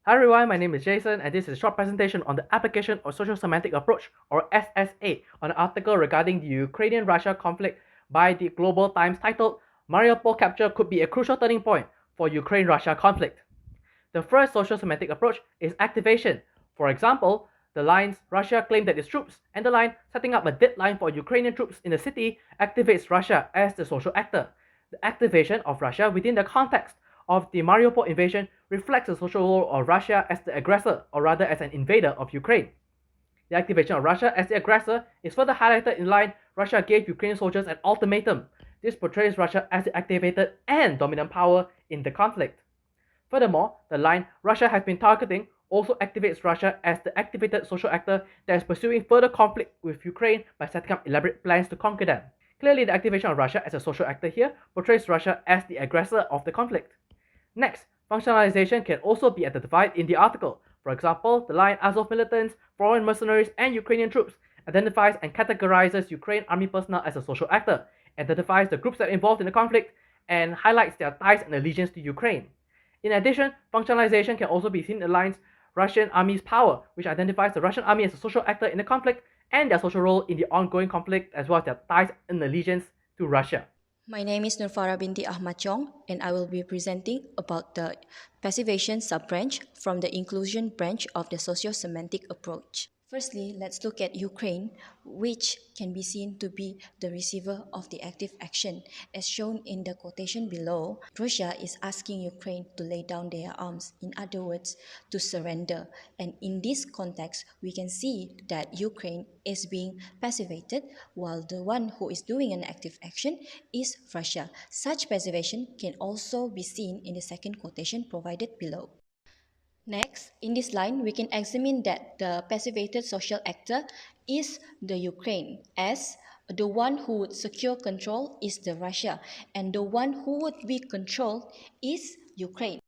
Hi everyone, my name is Jason, and this is a short presentation on the application of social semantic approach, or SSA, on an article regarding the Ukrainian-Russia conflict by the Global Times titled Mariupol Capture Could Be a Crucial Turning Point for Ukraine-Russia Conflict. The first social semantic approach is activation. For example, the lines Russia claimed that its troops and the line setting up a deadline for Ukrainian troops in the city activates Russia as the social actor. The activation of Russia within the context of the Mariupol invasion reflects the social role of Russia as the aggressor, or rather as an invader of Ukraine. The activation of Russia as the aggressor is further highlighted in line Russia gave Ukrainian soldiers an ultimatum. This portrays Russia as the activated and dominant power in the conflict. Furthermore, the line Russia has been targeting also activates Russia as the activated social actor that is pursuing further conflict with Ukraine by setting up elaborate plans to conquer them. Clearly, the activation of Russia as a social actor here portrays Russia as the aggressor of the conflict. Next, functionalization can also be identified in the article. For example, the line Azov militants, foreign mercenaries, and Ukrainian troops identifies and categorizes Ukraine army personnel as a social actor, identifies the groups that are involved in the conflict, and highlights their ties and allegiance to Ukraine. In addition, functionalization can also be seen in the lines Russian army's power, which identifies the Russian army as a social actor in the conflict and their social role in the ongoing conflict, as well as their ties and allegiance to Russia. My name is Nurfara binti Ahmad Chong, and I will be presenting about the passivation sub-branch from the inclusion branch of the socio-semantic approach. Firstly, let's look at Ukraine, which can be seen to be the receiver of the active action. As shown in the quotation below, Russia is asking Ukraine to lay down their arms, in other words, to surrender. And in this context, we can see that Ukraine is being passivated, while the one who is doing an active action is Russia. Such passivation can also be seen in the second quotation provided below. Next, in this line, we can examine that the passivated social actor is the Ukraine, as the one who would secure control is the Russia, and the one who would be controlled is Ukraine.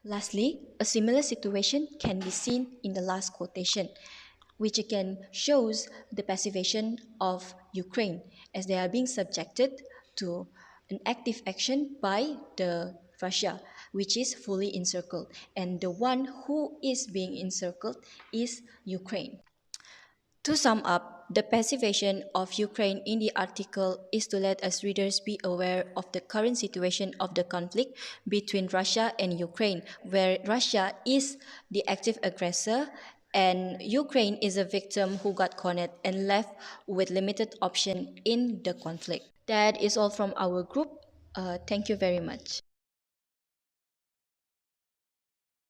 Lastly, a similar situation can be seen in the last quotation, which again shows the passivation of Ukraine, as they are being subjected to an active action by the Russia, which is fully encircled, and the one who is being encircled is Ukraine. To sum up, the passivation of Ukraine in the article is to let us readers be aware of the current situation of the conflict between Russia and Ukraine, where Russia is the active aggressor and Ukraine is a victim who got cornered and left with limited option in the conflict. That is all from our group. Thank you very much.